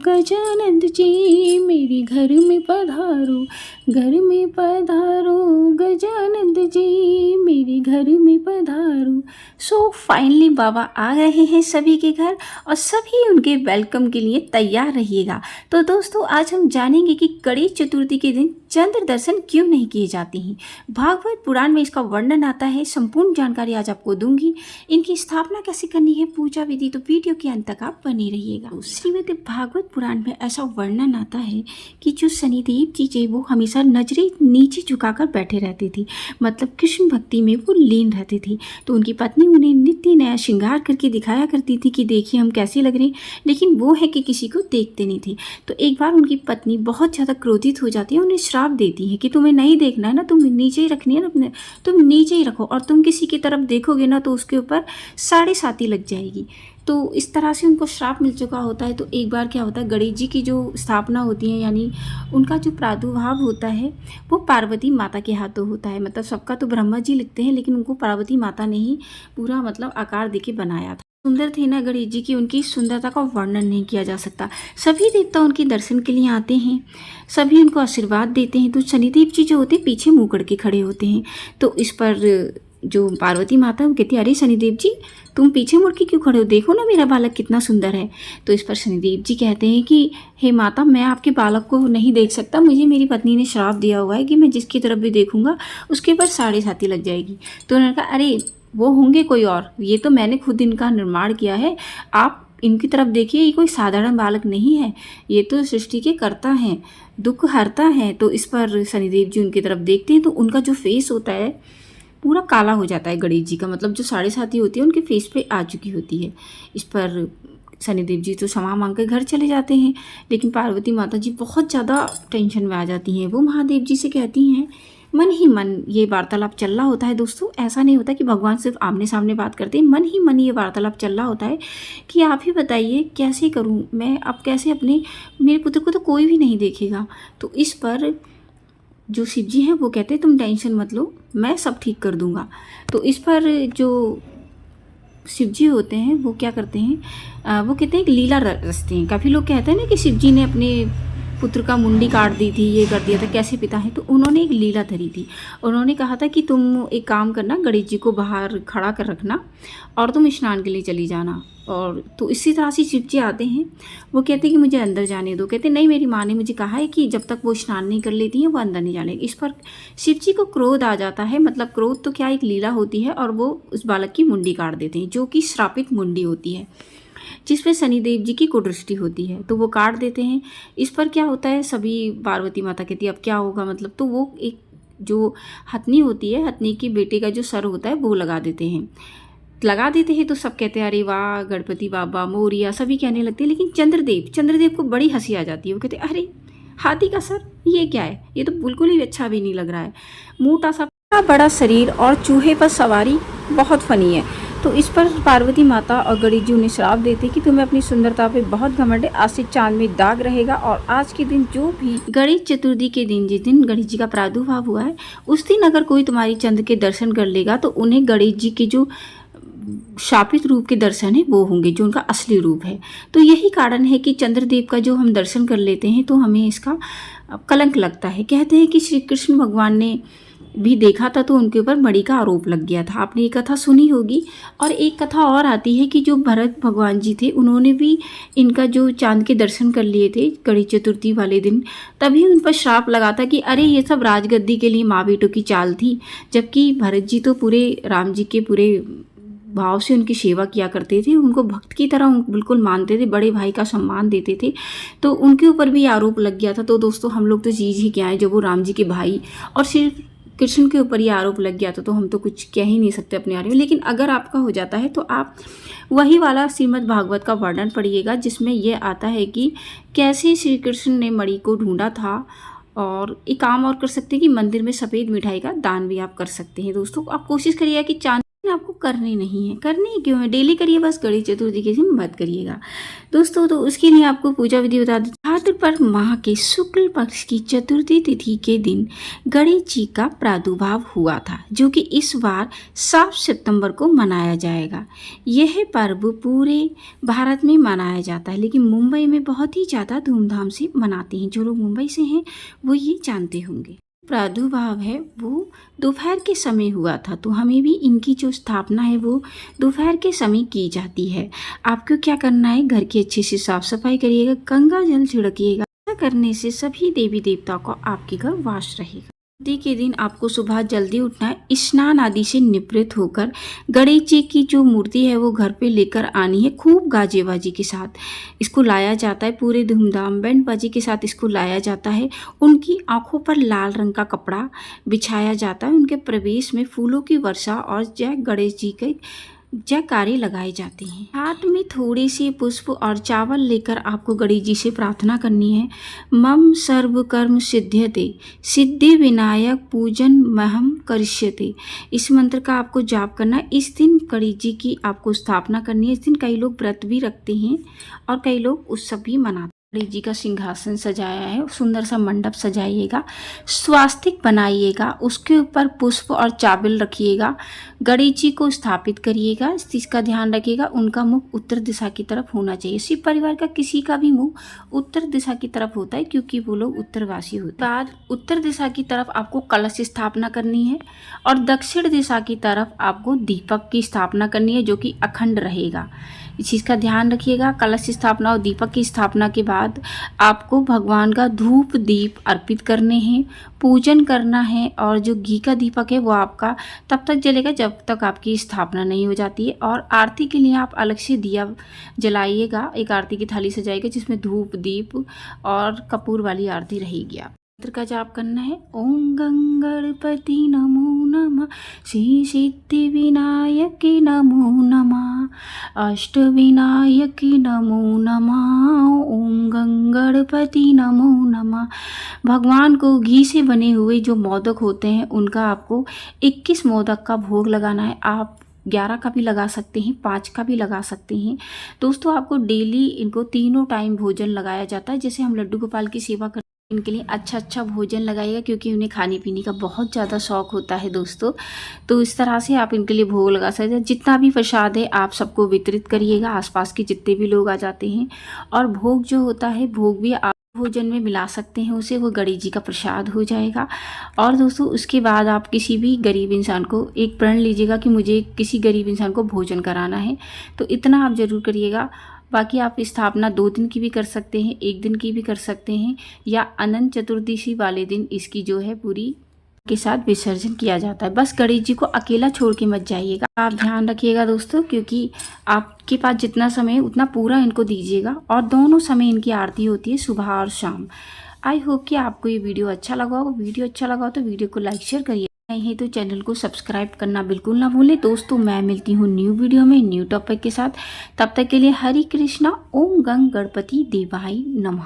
गजानंद जी मेरे घर में पधारो, घर में पधारो गजानंद जी मेरे घर में पधारो। सो फाइनली बाबा आ रहे हैं सभी के घर और सभी उनके वेलकम के लिए तैयार रहिएगा। तो दोस्तों आज हम जानेंगे कि गणेश चतुर्थी के दिन चंद्र दर्शन क्यों नहीं किए जाते हैं। भागवत पुराण में इसका वर्णन आता है, संपूर्ण जानकारी आज आपको दूंगी। इनकी स्थापना कैसे करनी है, पूजा विधि, तो वीडियो के अंत तक आप बने रहिएगा। श्रीमद् भागवत पुराण में ऐसा वर्णन आता है कि जो शनिदेव जी थे वो हमेशा नजरें नीचे झुकाकर बैठे रहते थे, मतलब कृष्ण भक्ति में वो लीन रहते थे। तो उनकी पत्नी उन्हें नित्य नया श्रृंगार करके दिखाया करती थी कि देखिए हम कैसे लग रहे हैं, लेकिन वो है कि किसी को देखते नहीं थे। तो एक बार उनकी पत्नी बहुत ज़्यादा क्रोधित हो जाती है, उन्हें श्राप देती है कि तुम्हें नहीं देखना है ना, तुम नीचे ही रखनी है ना, अपने तुम नीचे ही रखो, और तुम किसी की तरफ देखोगे ना तो उसके ऊपर 7.5 लग जाएगी। तो इस तरह से उनको श्राप मिल चुका होता है। तो एक बार क्या होता है, गणेश जी की जो स्थापना होती है, यानी उनका जो प्रादुर्भाव होता है वो पार्वती माता के हाथों होता है। मतलब सबका तो ब्रह्मा जी लिखते हैं, लेकिन उनको पार्वती माता ने ही पूरा मतलब आकार देके बनाया था। सुंदर थे ना गणेश जी की, उनकी सुंदरता का वर्णन नहीं किया जा सकता। सभी देवता उनके दर्शन के लिए आते हैं, सभी उनको आशीर्वाद देते हैं। तो शनिदेव जी जो होते हैं पीछे मुँह करके खड़े होते हैं। तो इस पर जो पार्वती माता वो कहती है, अरे शनिदेव जी तुम पीछे मुड़ के क्यों खड़े हो, देखो ना मेरा बालक कितना सुंदर है। तो इस पर शनिदेव जी कहते हैं कि हे माता, मैं आपके बालक को नहीं देख सकता, मुझे मेरी पत्नी ने श्राप दिया हुआ है कि मैं जिसकी तरफ भी देखूंगा उसके ऊपर 7.5 लग जाएगी। तो उन्होंने कहा अरे वो होंगे कोई और, ये तो मैंने खुद इनका निर्माण किया है, आप इनकी तरफ देखिए, ये कोई साधारण बालक नहीं है, ये तो सृष्टि के कर्ता हैं, दुख हरता है। तो इस पर शनिदेव जी उनकी तरफ देखते हैं तो उनका जो फेस होता है पूरा काला हो जाता है गणेश जी का, मतलब जो 7.5 होती है उनके फेस पे आ चुकी होती है। इस पर शनिदेव जी तो क्षमा मांग कर घर चले जाते हैं, लेकिन पार्वती माता जी बहुत ज़्यादा टेंशन में आ जाती हैं। वो महादेव जी से कहती हैं, मन ही मन ये वार्तालाप चल रहा होता है। दोस्तों ऐसा नहीं होता कि भगवान सिर्फ आमने सामने बात करते हैं, मन ही मन ये वार्तालाप चल रहा होता है कि आप ही बताइए कैसे करूँ मैं, अब कैसे अपने, मेरे पुत्र को तो कोई भी नहीं देखेगा। तो इस पर जो शिव जी हैं वो कहते हैं तुम टेंशन मत लो, मैं सब ठीक कर दूंगा। तो इस पर जो शिव जी होते हैं वो क्या करते हैं, वो कहते हैं एक लीला रचते हैं। काफ़ी लोग कहते हैं ना कि शिव जी ने अपने पुत्र का मुंडी काट दी थी, ये कर दिया था, कैसे पिता है। तो उन्होंने एक लीला धरी थी, उन्होंने कहा था कि तुम एक काम करना, गणेश जी को बाहर खड़ा कर रखना और तुम स्नान के लिए चली जाना। और तो इसी तरह से शिव जी आते हैं, वो कहते हैं कि मुझे अंदर जाने दो। कहते नहीं, मेरी माँ ने मुझे कहा है कि जब तक वो स्नान नहीं कर लेती हैं वो अंदर नहीं जाने। इस पर शिव जी को क्रोध आ जाता है, मतलब क्रोध तो क्या एक लीला होती है, और वो उस बालक की मुंडी काट देते हैं, जो कि श्रापित मुंडी होती है जिस पे शनिदेव जी की कुदृष्टि होती है, तो वो काट देते हैं। इस पर क्या होता है, सभी पार्वती माता कहती है अब क्या होगा, मतलब तो वो एक जो हथनी होती है, हथनी की बेटे का जो सर होता है वो लगा देते हैं। तो सब कहते हैं अरे वाह गणपति बाबा मोरिया, सभी कहने लगते हैं। लेकिन चंद्रदेव को बड़ी हंसी आ जाती है। वो कहते हैं अरे हाथी का सर, ये क्या है, ये तो बिल्कुल ही अच्छा भी नहीं लग रहा है, मोटा सा बड़ा शरीर और चूहे पर सवारी, बहुत फनी है। तो इस पर पार्वती माता और गणेश जी उन्हें श्राप देते कि तुम्हें अपनी सुंदरता पे बहुत घमंड है, आज से चांद में दाग रहेगा। और आज के दिन जो भी गणेश चतुर्थी के दिन, जिस दिन गणेश जी का प्रादुर्भाव हुआ है, उस दिन अगर कोई तुम्हारी चंद्र के दर्शन कर लेगा तो उन्हें गणेश जी के जो शापित रूप के दर्शन है वो होंगे, जो उनका असली रूप है। तो यही कारण है कि चंद्रदेव का जो हम दर्शन कर लेते हैं तो हमें इसका कलंक लगता है। कहते हैं कि श्री कृष्ण भगवान ने भी देखा था तो उनके ऊपर मणि का आरोप लग गया था, आपने ये कथा सुनी होगी। और एक कथा और आती है कि जो भरत भगवान जी थे उन्होंने भी इनका जो चांद के दर्शन कर लिए थे गणेश चतुर्थी वाले दिन, तभी उन पर श्राप लगा था कि अरे ये सब राजगद्दी के लिए माँ बेटों की चाल थी। जबकि भरत जी तो पूरे राम जी के पूरे भाव से उनकी सेवा किया करते थे, उनको भक्त की तरह बिल्कुल मानते थे, बड़े भाई का सम्मान देते थे, तो उनके ऊपर भी आरोप लग गया था। तो दोस्तों हम लोग तो चीज़ ही क्या है, जब वो राम जी के भाई और सिर्फ कृष्ण के ऊपर ये आरोप लग गया था तो हम तो कुछ कह ही नहीं सकते अपने बारे में। लेकिन अगर आपका हो जाता है तो आप वही वाला श्रीमद् भागवत का वर्णन पढ़िएगा, जिसमें यह आता है कि कैसे श्री कृष्ण ने मणि को ढूंढा था। और एक काम और कर सकते हैं कि मंदिर में सफ़ेद मिठाई का दान भी आप कर सकते हैं। दोस्तों आप कोशिश करिएगा कि चांद आपको करनी नहीं है, करनी क्यों है, डेली करिए, बस गणेश चतुर्थी के दिन मत करिएगा। दोस्तों तो उसके लिए आपको पूजा विधि बता दें। भाद्रपद माह के शुक्ल पक्ष की चतुर्थी तिथि के दिन गणेश जी का प्रादुर्भाव हुआ था, जो कि इस बार 7 सितंबर को मनाया जाएगा। यह पर्व पूरे भारत में मनाया जाता है, लेकिन मुंबई में बहुत ही ज़्यादा धूमधाम से मनाते हैं। जो लोग मुंबई से हैं वो ये जानते होंगे। प्रादुर्भाव है वो दोपहर के समय हुआ था, तो हमें भी इनकी जो स्थापना है वो दोपहर के समय की जाती है। आपको क्या करना है, घर की अच्छे से साफ सफाई करिएगा, गंगा जल छिड़किएगा। ऐसा करने से सभी देवी देवताओं को आपके घर वास रहेगा। शादी के दिन आपको सुबह जल्दी उठना है, स्नान आदि से निवृत्त होकर गणेश जी की जो मूर्ति है वो घर पे लेकर आनी है। खूब गाजे बाजी के साथ इसको लाया जाता है, पूरे धूमधाम बैंड बाजी के साथ इसको लाया जाता है। उनकी आंखों पर लाल रंग का कपड़ा बिछाया जाता है, उनके प्रवेश में फूलों की वर्षा और जय गणेश जी के जयकारे लगाए जाते हैं। हाथ में थोड़े से पुष्प और चावल लेकर आपको गणेश जी से प्रार्थना करनी है। मम सर्व कर्म सिद्ध्यते सिद्धि विनायक पूजन महम करिष्यते। इस मंत्र का आपको जाप करना है। इस दिन गणेश जी की आपको स्थापना करनी है। इस दिन कई लोग व्रत भी रखते हैं और कई लोग उत्सव भी मनाते हैं। गणेश जी का सिंहासन सजाया है, सुंदर सा मंडप सजाइएगा, स्वास्तिक बनाइएगा, उसके ऊपर पुष्प और चावल रखिएगा, गणेश जी को स्थापित करिएगा। इस चीज़ का ध्यान रखिएगा, उनका मुख उत्तर दिशा की तरफ होना चाहिए। शिव परिवार का किसी का भी मुख उत्तर दिशा की तरफ होता है, क्योंकि वो लोग उत्तरवासी होते हैं। बाद उत्तर दिशा की तरफ आपको कलश स्थापना करनी है और दक्षिण दिशा की तरफ आपको दीपक की स्थापना करनी है, जो कि अखंड रहेगा। इस चीज़ का ध्यान रखिएगा। कलश स्थापना और दीपक की स्थापना के बाद आपको भगवान का धूप दीप अर्पित करने हैं, पूजन करना है। और जो घी का दीपक है वो आपका तब तक जलेगा जब तक आपकी स्थापना नहीं हो जाती है। और आरती के लिए आप अलग से दिया जलाइएगा, एक आरती की थाली सजाइएगा जिसमें धूप दीप और कपूर वाली आरती रहेगी। आप मंत्र का जाप करना है। ओम गंगणपति नमो नमः, श्री सिद्धि विनायक नमो नमः, अष्ट विनायक नमो नमः, ओम गंगणपति नमो नमः। भगवान को घी से बने हुए जो मोदक होते हैं उनका आपको 21 मोदक का भोग लगाना है। आप 11 का भी लगा सकते हैं, 5 का भी लगा सकते हैं। दोस्तों आपको डेली इनको तीनों टाइम भोजन लगाया जाता है। जैसे हम लड्डू गोपाल की सेवा करते हैं, इनके लिए अच्छा भोजन लगाइएगा, क्योंकि उन्हें खाने पीने का बहुत ज़्यादा शौक होता है दोस्तों। तो इस तरह से आप इनके लिए भोग लगा सकते हैं। जितना भी प्रसाद है आप सबको वितरित करिएगा, आसपास के जितने भी लोग आ जाते हैं। और भोग जो होता है, भोग भी आप भोजन में मिला सकते हैं उसे, वो गणेश जी का प्रसाद हो जाएगा। और दोस्तों उसके बाद आप किसी भी गरीब इंसान को एक प्रण लीजिएगा कि मुझे किसी गरीब इंसान को भोजन कराना है, तो इतना आप ज़रूर करिएगा। बाकी आप स्थापना 2 दिन की भी कर सकते हैं, 1 दिन की भी कर सकते हैं, या अनंत चतुर्दशी वाले दिन इसकी जो है पूरी के साथ विसर्जन किया जाता है। बस गणेश जी को अकेला छोड़ के मत जाइएगा। आप ध्यान रखिएगा दोस्तों, क्योंकि आपके पास जितना समय है उतना पूरा इनको दीजिएगा। और दोनों समय इनकी आरती होती है, सुबह और शाम। आई होप कि आपको ये वीडियो अच्छा लगा हो। वीडियो अच्छा लगा हो तो वीडियो को लाइक शेयर करिए, नहीं है तो चैनल को सब्सक्राइब करना बिल्कुल ना भूलें। दोस्तों मैं मिलती हूँ न्यू वीडियो में न्यू टॉपिक के साथ। तब तक के लिए हरे कृष्णा। ओम गंग गणपति देवाय नमः।